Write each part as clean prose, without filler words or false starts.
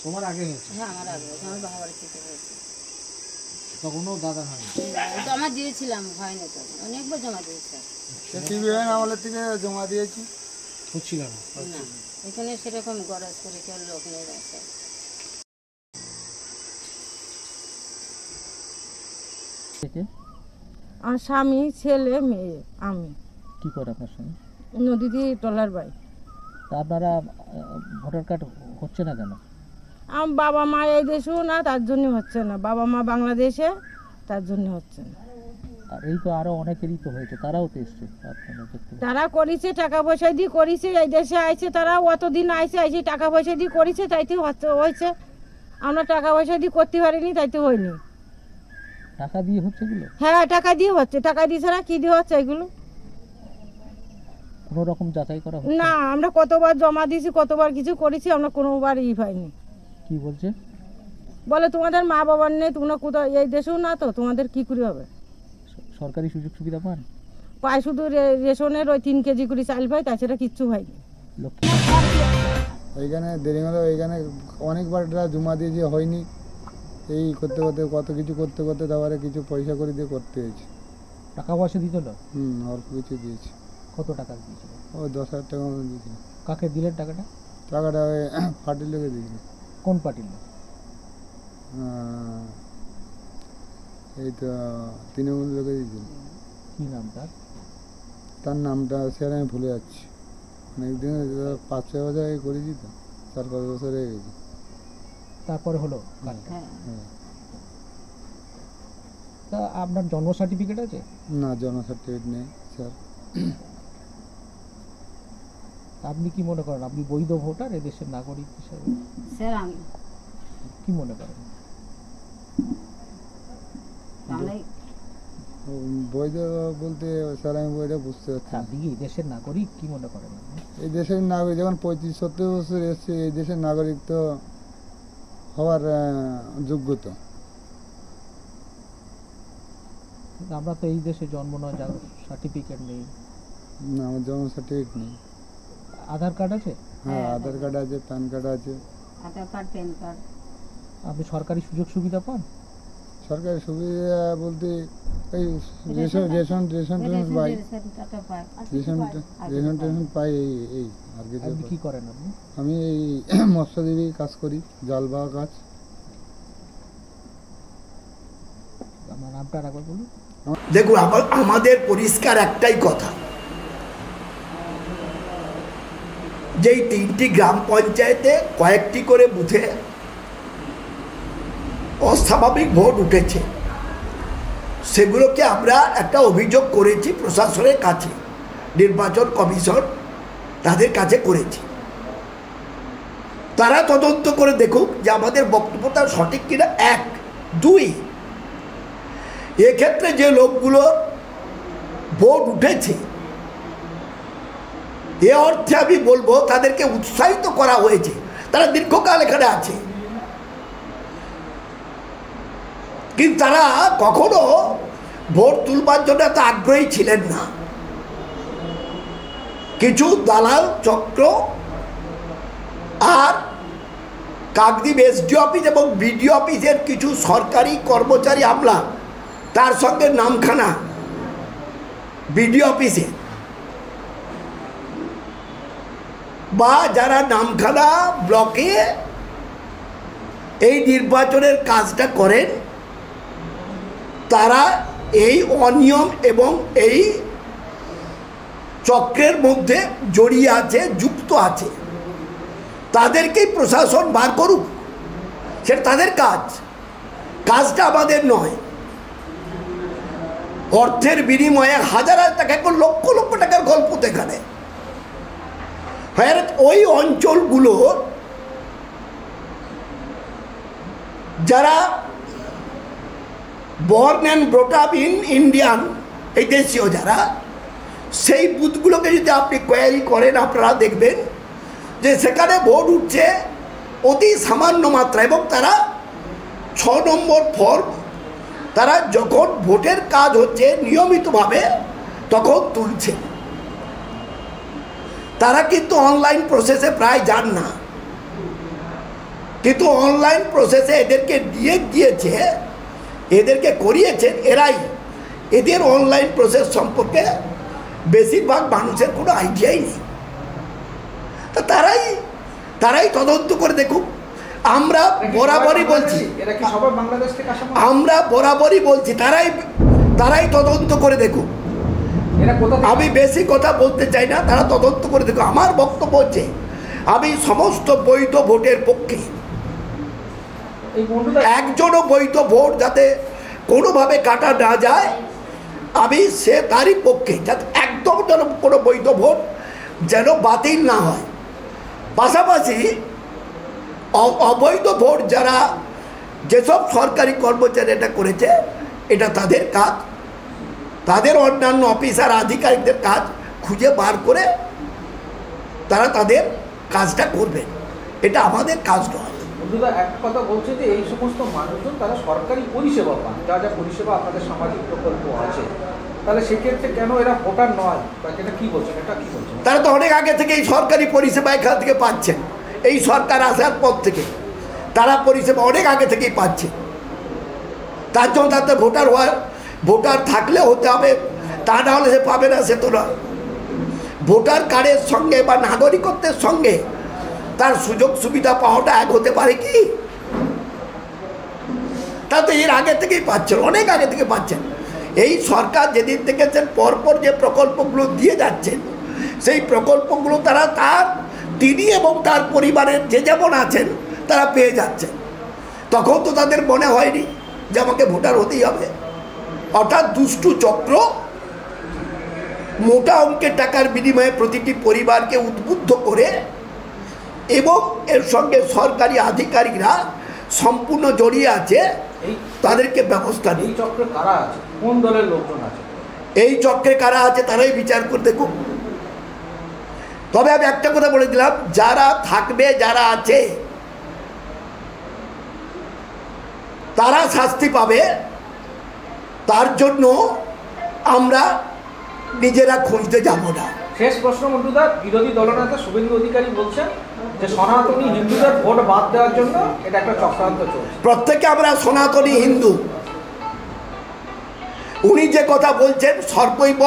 তোমার আগে হয়েছে? হ্যাঁ আমার আগে হয়েছে, আমার বাবা বাড়ি থেকে হয়েছে। তখনও দাদা হয়নি? জমা দিয়েছিলাম, হয়নি তো, অনেকবার জমা দিয়েছি। টিভিএন আমলের থেকে জমা দিয়েছি, হচ্ছিল না। না এখানে সেরকম গরজ করে কেউ লোক নেই রাস্তায়। আমার স্বামী, ছেলে, মেয়ে, আমি। কি করে আপনার স্বামী? নদীতে টলার বাই। আপনারা ভোটার কার্ড হচ্ছে না কেন? আমার বাবা মা এই দেশেও না, তার জন্য হচ্ছে না। বাবা মা বাংলাদেশে, তার জন্য হচ্ছে না। আর এই তো আরো অনেকেরই তো হয়েছে, তারাও তো এসছে। তারা করেছে, টাকা পয়সা দিয়ে করেছে, এই দেশে আইছে, তারা অতদিন আইছে, টাকা পয়সা দিয়ে করেছে, তাইতে হয়েছে। আমরা টাকা পয়সা দিয়ে করতে পারিনি, তাইতে হয়নি। টাকা দিয়ে হচ্ছে এগুলো? হ্যাঁ টাকা দিয়ে হচ্ছে। টাকা দিয়ে ছাড়া কি দিয়ে হচ্ছে এগুলো? কোনো রকম যাচাই করা হচ্ছে না। আমরা কতবার জমা দিয়েছি, কতবার কিছু করেছি, আমরা কোনোবার পাইনি। কি বলছে? বলে তোমাদের মা বাবার নেই, তোমরা কোথাও এই দেশেও না, তো তোমাদের কি করে হবে? সরকারি সুযোগ সুবিধা পান? পায় শুধু রেশনের ওই 3 কেজি করে চাল পাই, তাছাড়া কিচ্ছু হয়নি। ওইখানে দেরি হলো, ওইখানে অনেকবার জমা দিয়েছি, হয়নি। এই করতে করতে কত কিছু করতে করতে তারপরে কিছু পয়সা করে দিয়ে করতে হয়েছে। টাকা পয়সা দিত না? অল্প কিছু দিয়েছি। কত টাকা দিয়েছিল? ওই 10,000 টাকা মতো দিয়েছিল। কাকে দিলেন টাকাটা? টাকাটা ওই পার্টির লোকে দিয়েছিল। কোন পার্টির লোক? এই তো তৃণমূল লোকে দিয়েছিল। কি নাম তার? তার নামটা স্যার আমি ভুলে যাচ্ছি। অনেকদিন 5-6 বছর আগে করেছি তো, 4-5 বছর হয়ে গেছে। তারপরে হলো? হ্যাঁ। তা আপনার জন্ম সার্টিফিকেট আছে? না, জন্ম সার্টিফিকেট নেই স্যার। আপনি কি মনে করেন আপনি বৈধ ভোটার, এদেশের নাগরিক হিসেবে? স্যার আমি কি মনে করেন? বৈধ বলতে স্যার আমি বইটা বুঝতে পারছি। আপনি কি দেশের নাগরিক কি মনে করেন? এই দেশের নাগরিক যখন 35-40 বছর এসছে, এই দেশের নাগরিক তো হওয়ার যোগ্য তো। আমরা তো এই দেশে জন্ম নয়, যার সার্টিফিকেট নেই। না, আমার জন্ম সার্টিফিকেট নেই। আধার কার্ড আছে? হ্যাঁ, আধার কার্ড আছে, প্যান কার্ড আছে। আধার কার্ড, প্যান কার্ড। আপনি সরকারি সুযোগ সুবিধা পান? সরকারি সুবিধা বলতে এই রেশন পাই, রেশন পাই, এই আর কিছু। আপনি কি করেন? আমি এই মৎস্যজীবী কাজ করি, জাল বাওয়া কাজ। আমার নামটা একবার বলুন। দেখুন, আমাদের পরিষ্কার একটাই কথা, যেই 3টি গ্রাম পঞ্চায়েতে কয়েকটি করে বুথে অস্বাভাবিক ভোট উঠেছে, সেগুলোকে আমরা একটা অভিযোগ করেছি প্রশাসনের কাছে, নির্বাচন কমিশন তাদের কাছে করেছি। তারা তদন্ত করে দেখুক যে আমাদের বক্তব্যটা সঠিক কিনা। 1, 2, এক্ষেত্রে যে লোকগুলো ভোট উঠেছে, এ অর্থে আমি বলবো তাদেরকে উৎসাহিত করা হয়েছে। তারা দীর্ঘকাল এখানে আছে, কিন্তু তারা কখনো ভোট তুলবার জন্য এত আগ্রহী ছিলেন না। কিছু দালাল চক্র আর কাকদ্বীপ এসডিও অফিস এবং বিডিও অফিসের কিছু সরকারি কর্মচারী আমলা, তার সঙ্গে নামখানা বিডিও অফিসে বা যারা নামখানা ব্লকে এই নির্বাচনের কাজটা করেন, তারা এই অনিয়ম এবং এই চক্রের মধ্যে জড়িয়ে আছে, যুক্ত আছে। তাদেরকেই প্রশাসন বার করুক, সেটা তাদের কাজটা আমাদের নয়। অর্থের বিনিময়ে হাজার হাজার টাকা, এখন লক্ষ লক্ষ টাকার গল্প তো এখানে। ওই অঞ্চলগুলো যারা born and brought up in Indian, এই দেশীয় যারা, সেই বুথগুলোকে যদি আপনি কোয়ারি করেন, আপনারা দেখবেন যে সেখানে ভোট উঠছে অতি সামান্য মাত্রা, এবং তারা 6 নম্বর ফর্ম তারা যখন ভোটের কাজ হচ্ছে নিয়মিতভাবে তখন তুলছে। তারা কিন্তু অনলাইন প্রসেসে প্রায় যান না। কিন্তু অনলাইন প্রসেসে এদেরকে দিয়ে দিয়েছে, এদেরকে করিয়েছেন এরাই। এদের অনলাইন প্রসেস সম্পর্কে বেশিরভাগ মানুষের কোনো আইডিয়াই নেই। তা তারাই তদন্ত করে দেখুক। আমরা বরাবরই বলছি, আমরা বরাবরই বলছি তারাই তদন্ত করে দেখুক। আমি বেশি কথা বলতে চাই না, তারা তদন্ত করে দেখুক। আমার বক্তব্য হচ্ছে আমি সমস্ত বৈধ ভোটের পক্ষে। একজনও বৈধ ভোট যাতে কোনোভাবে কাটা না যায়, আমি তারই পক্ষে, যাতে একদম যেন কোনো বৈধ ভোট যেন বাতিল না হয়। পাশাপাশি অবৈধ ভোট যারা যেসব সরকারি কর্মচারী এটা করেছে, এটা তাদের কাজ, তাদের অন্যান্য অফিসার আধিকারিকদের কাজ খুঁজে বার করে তারা তাদের কাজটা করবে। এটা আমাদের কাজ নয়। বন্ধুরা, একটা কথা বলছে যে এই সমস্ত মানুষজন তারা সরকারি পরিষেবা পান, যা যা পরিষেবা আপনাদের সামাজিক প্রকল্প আছে, তাহলে সেক্ষেত্রে কেন এরা ভোটার নয়? বা এটা কী বলছেন, এটা কী বলছেন? তারা তো অনেক আগে থেকে এই সরকারি পরিষেবা এখান থেকে পাচ্ছেন। এই সরকার আসার পর থেকে তারা পরিষেবা অনেক আগে থেকেই পাচ্ছে। তার জন্য তাতে ভোটার থাকলে হতে হবে, তা না হলে সে পাবে না, সে তো নয়। ভোটার কার্ডের সঙ্গে বা নাগরিকত্বের সঙ্গে তার সুযোগ সুবিধা পাওয়াটা এক হতে পারে কি? তা তো এর আগে থেকেই পাচ্ছেন, অনেক আগে থেকে পাচ্ছেন। এই সরকার যেদিন থেকেছেন পরপর যে প্রকল্পগুলো দিয়ে যাচ্ছেন, সেই প্রকল্পগুলো তিনি এবং তার পরিবারের যে যেমন আছেন তারা পেয়ে যাচ্ছেন। তখন তো তাদের মনে হয়নি যে আমাকে ভোটার হতেই হবে। অর্থাৎ দুষ্টু চক্র মোটা অঙ্কের টাকার বিনিময়ে প্রতিটি পরিবারকে উদ্বুদ্ধ করে এবং এর সঙ্গে সরকারি আধিকারিকরা সম্পূর্ণ জড়িয়ে আছে, তাদেরকে ব্যবস্থা নেই। এই চক্রে কারা আছে, কোন দলের লোকজন আছে? এই চক্রে কারা আছে তারাই বিচার করে দেখুন। তবে আমি একটা কথা বলে দিলাম, যারা থাকবে, যারা আছে, তারা শাস্তি পাবে। তার জন্য আমরা নিজেরা খুঁজতে যাব না। শেষ প্রশ্ন বন্ধুরা, বিরোধী দলনেতা শুভেন্দু অধিকারী বলছেন যে সনাতনী হিন্দুদের ভোট বাদ দেওয়ার জন্য এটা একটা চক্রান্ত চলছে। প্রত্যেকে আমরা সনাতনী হিন্দু। উনি যে কথা বলছেন সর্বৈব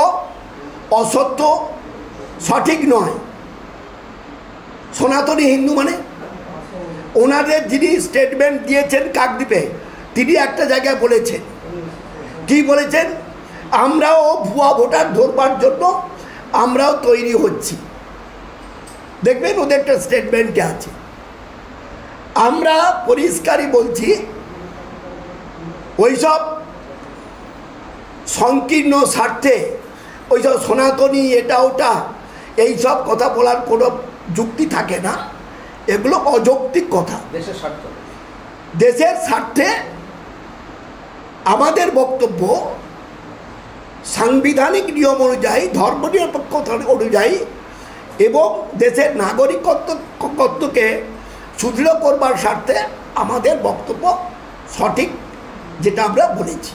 অসত্য, সঠিক নয়। সনাতনী হিন্দু মানে ওনাদের যিনি স্টেটমেন্ট দিয়েছেন কাকদ্বীপে, তিনি একটা জায়গায় বলেছেন, কি বলেছেন? আমরাও ভুয়া ভোটার ধরবার জন্য আমরাও তৈরি হচ্ছি। দেখবেন ওদের একটা স্টেটমেন্টে আছে। আমরা পরিষ্কারই বলছি, ওইসব সংকীর্ণ স্বার্থে ওইসব সনাতনী এটা ওটা এইসব কথা বলার কোনো যুক্তি থাকে না। এগুলো অযৌক্তিক কথা। দেশের স্বার্থে আমাদের বক্তব্য সাংবিধানিক নিয়ম অনুযায়ী, ধর্মনিরপেক্ষতা অনুযায়ী এবং দেশের নাগরিকত্বকে সুদৃঢ় করবার স্বার্থে আমাদের বক্তব্য সঠিক, যেটা আমরা বলেছি।